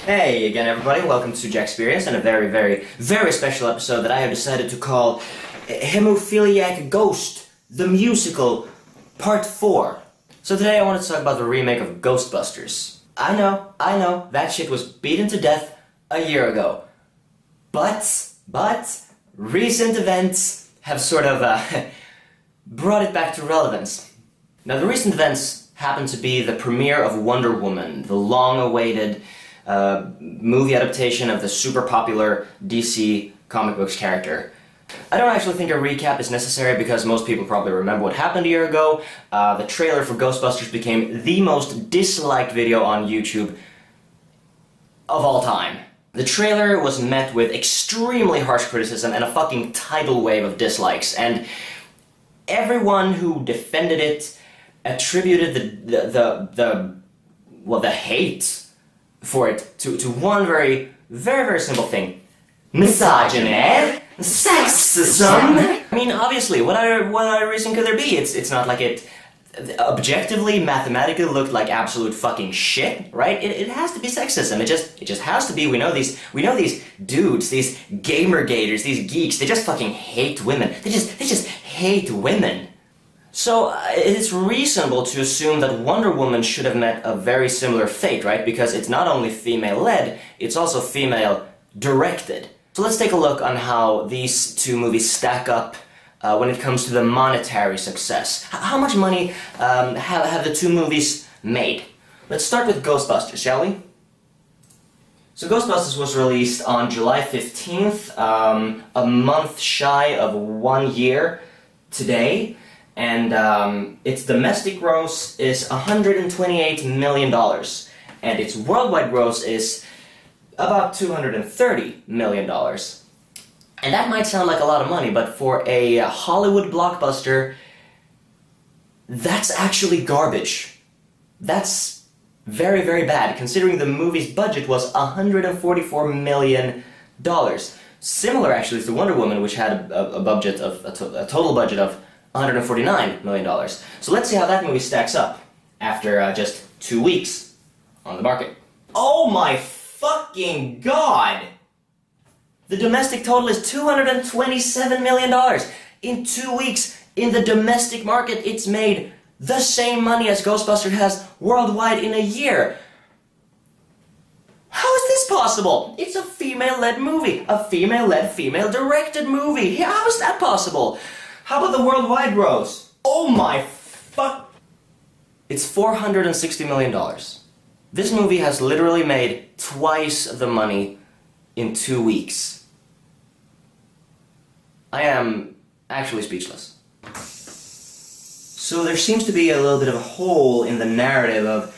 Hey again everybody, welcome to Jacksperience and a very special episode that I have decided to call Hemophiliac Ghost, the Musical, Part 4. So today I wanted to talk about the remake of Ghostbusters. I know, that shit was beaten to death a year ago. But, recent events have sort of brought it back to relevance. Now the recent events happen to be the premiere of Wonder Woman, the long-awaited movie adaptation of the super popular DC comic books character. I don't actually think a recap is necessary because most people probably remember what happened a year ago. The trailer for Ghostbusters became the most disliked video on YouTube of all time. The trailer was met with extremely harsh criticism and a fucking tidal wave of dislikes, and everyone who defended it attributed the hate for it to one very simple thing. Misogyny? Sexism? I mean, obviously, what other reason could there be? It's not like it objectively, mathematically looked like absolute fucking shit, right? It has to be sexism. It just has to be. We know these dudes, these gamer-gators, these geeks, they just fucking hate women. They just hate women. So it's reasonable to assume that Wonder Woman should have met a very similar fate, right? Because it's not only female-led, it's also female-directed. So let's take a look on how these two movies stack up when it comes to the monetary success. How much money have the two movies made? Let's start with Ghostbusters, shall we? So Ghostbusters was released on July 15th, a month shy of 1 year today. And its domestic gross is $128 million, and its worldwide gross is about $230 million. And that might sound like a lot of money, but for a Hollywood blockbuster, that's actually garbage. That's very bad, considering the movie's budget was $144 million. Similar, actually, to Wonder Woman, which had a total budget of $149 million. So let's see how that movie stacks up after just 2 weeks on the market. Oh my fucking god! The domestic total is $227 million. In 2 weeks, in the domestic market, it's made the same money as Ghostbusters has worldwide in a year. How is this possible? It's a female-led movie. A female-led, female-directed movie. How is that possible? How about the worldwide gross? Oh my fuck! It's $460 million. This movie has literally made twice the money in 2 weeks. I am actually speechless. So there seems to be a little bit of a hole in the narrative of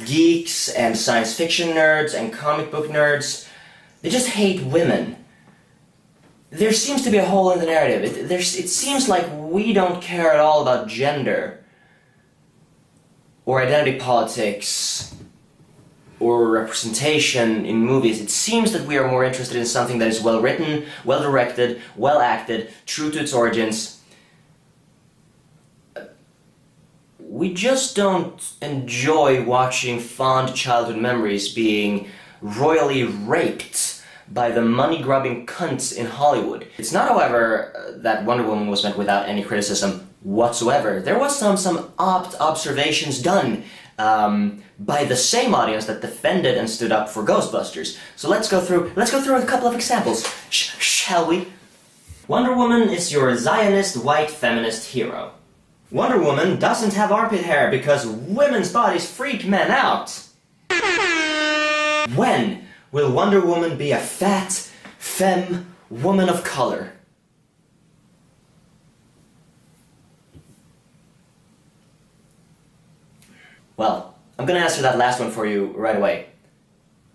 geeks and science fiction nerds and comic book nerds. They just hate women. There seems to be a hole in the narrative. It seems like we don't care at all about gender, or identity politics, or representation in movies. It seems that we are more interested in something that is well written, well directed, well acted, true to its origins. We just don't enjoy watching fond childhood memories being royally raped by the money-grubbing cunts in Hollywood. It's not, however, that Wonder Woman was met without any criticism whatsoever. There was some apt observations done by the same audience that defended and stood up for Ghostbusters. So let's go through a couple of examples, shall we? Wonder Woman is your Zionist white feminist hero. Wonder Woman doesn't have armpit hair because women's bodies freak men out. When will Wonder Woman be a fat, femme, woman of color? Well, I'm gonna answer that last one for you right away.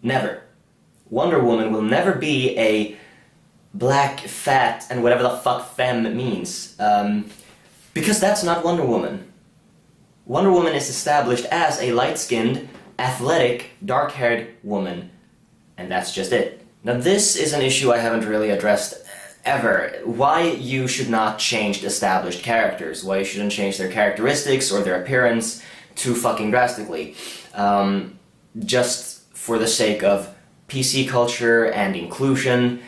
Never. Wonder Woman will never be a black, fat, and whatever the fuck femme means. Because that's not Wonder Woman. Wonder Woman is established as a light-skinned, athletic, dark-haired woman. And that's just it. Now this is an issue I haven't really addressed ever. Why you should not change established characters. Why you shouldn't change their characteristics or their appearance too fucking drastically. Just for the sake of PC culture and inclusion,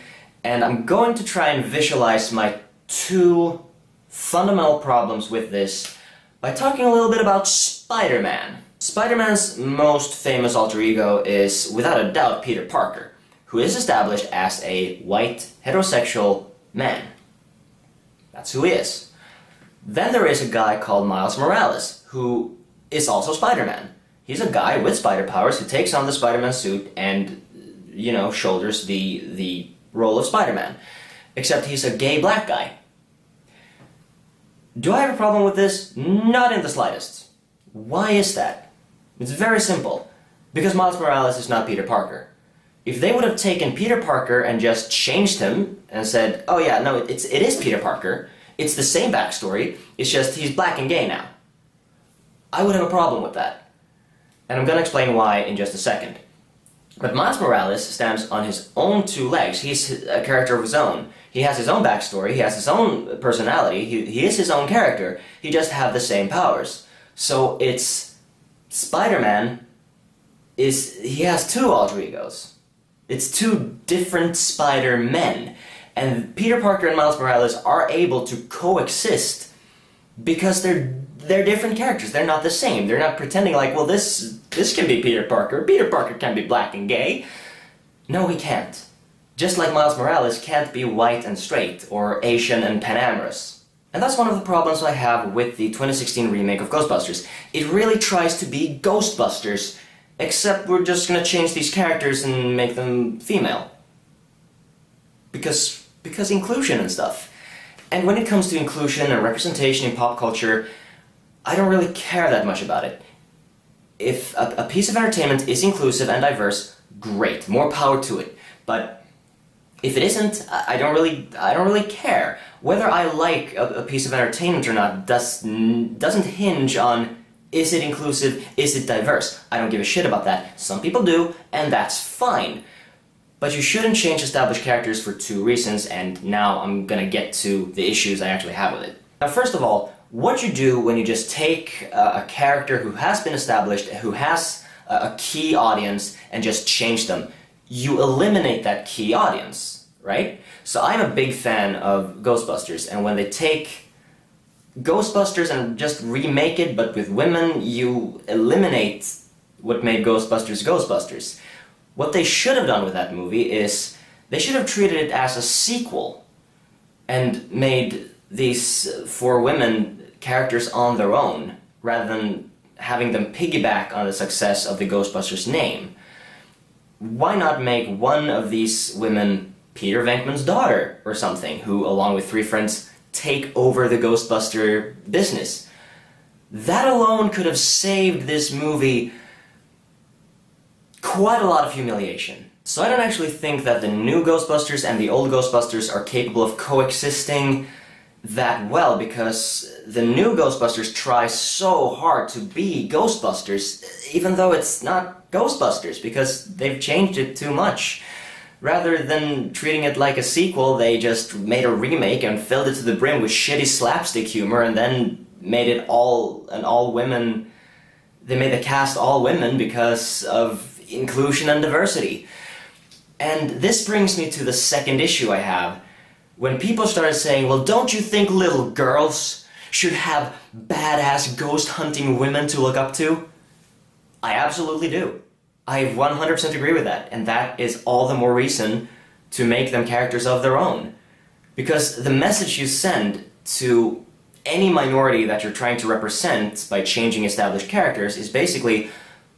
and I'm going to try and visualize my two fundamental problems with this by talking a little bit about Spider-Man. Spider-Man's most famous alter ego is, without a doubt, Peter Parker, who is established as a white, heterosexual man. That's who he is. Then there is a guy called Miles Morales, who is also Spider-Man. He's a guy with spider powers who takes on the Spider-Man suit and, shoulders the role of Spider-Man. Except he's a gay black guy. Do I have a problem with this? Not in the slightest. Why is that? It's very simple. Because Miles Morales is not Peter Parker. If they would have taken Peter Parker and just changed him and said, oh yeah, no, it is Peter Parker, it's the same backstory, it's just he's black and gay now, I would have a problem with that. And I'm gonna explain why in just a second. But Miles Morales stands on his own two legs. He's a character of his own. He has his own backstory, he has his own personality, he is his own character, he just have the same powers. So it's Spider-Man he has two alter egos. It's two different Spider-Men. And Peter Parker and Miles Morales are able to coexist because they're different characters. They're not the same. They're not pretending like, well, this can be Peter Parker. Peter Parker can be black and gay. No, he can't. Just like Miles Morales can't be white and straight, or Asian and panamorous. And that's one of the problems I have with the 2016 remake of Ghostbusters. It really tries to be Ghostbusters, except we're just gonna change these characters and make them female. Because inclusion and stuff. And when it comes to inclusion and representation in pop culture, I don't really care that much about it. If a piece of entertainment is inclusive and diverse, great, more power to it. But if it isn't, I don't really care. Whether I like a piece of entertainment or not doesn't hinge on, is it inclusive, is it diverse? I don't give a shit about that. Some people do, and that's fine. But you shouldn't change established characters for two reasons, and now I'm gonna get to the issues I actually have with it. Now, first of all, what you do when you just take a character who has been established, who has a key audience, and just change them, you eliminate that key audience, right? So I'm a big fan of Ghostbusters, and when they take Ghostbusters and just remake it, but with women, you eliminate what made Ghostbusters Ghostbusters. What they should have done with that movie is, they should have treated it as a sequel and made these four women characters on their own, rather than having them piggyback on the success of the Ghostbusters name. Why not make one of these women Peter Venkman's daughter or something, who, along with three friends, take over the Ghostbuster business? That alone could have saved this movie quite a lot of humiliation. So I don't actually think that the new Ghostbusters and the old Ghostbusters are capable of coexisting that well, because the new Ghostbusters try so hard to be Ghostbusters, even though it's not Ghostbusters, because they've changed it too much. Rather than treating it like a sequel, they just made a remake and filled it to the brim with shitty slapstick humor, and then made it all women. They made the cast all women because of inclusion and diversity. And this brings me to the second issue I have. When people started saying, well, don't you think little girls should have badass ghost hunting women to look up to? I absolutely do. I 100% agree with that, and that is all the more reason to make them characters of their own. Because the message you send to any minority that you're trying to represent by changing established characters is basically,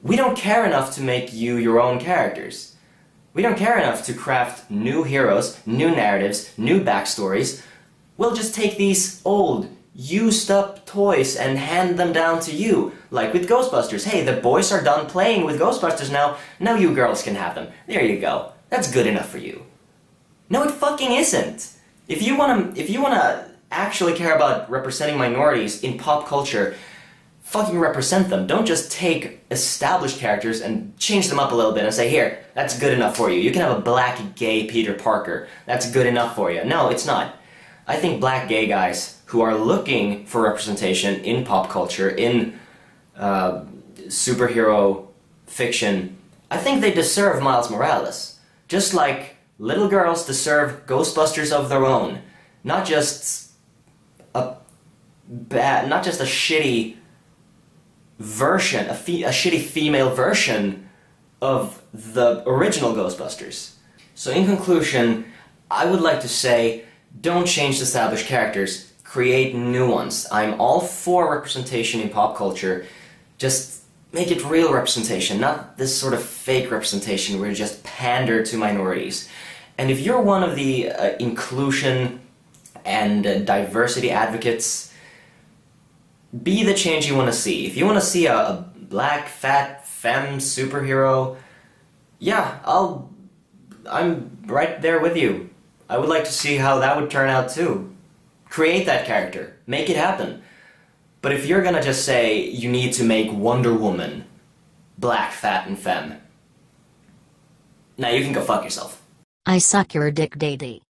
we don't care enough to make you your own characters. We don't care enough to craft new heroes, new narratives, new backstories. We'll just take these old, used up toys and hand them down to you. Like with Ghostbusters. Hey, the boys are done playing with Ghostbusters now you girls can have them. There you go. That's good enough for you. No, it fucking isn't. If you wanna actually care about representing minorities in pop culture, fucking represent them. Don't just take established characters and change them up a little bit and say, here, that's good enough for you. You can have a black gay Peter Parker. That's good enough for you. No, it's not. I think black gay guys who are looking for representation in pop culture, in superhero fiction, I think they deserve Miles Morales. Just like little girls deserve Ghostbusters of their own. Not just a shitty version, a shitty female version of the original Ghostbusters. So in conclusion, I would like to say, don't change established characters, create new ones. I'm all for representation in pop culture, just make it real representation, not this sort of fake representation where you just pander to minorities. And if you're one of the inclusion and diversity advocates, be the change you want to see. If you want to see a black, fat, femme superhero, yeah, I'm right there with you. I would like to see how that would turn out too. Create that character. Make it happen. But if you're gonna just say you need to make Wonder Woman black, fat, and femme, now you can go fuck yourself. I suck your dick, daddy.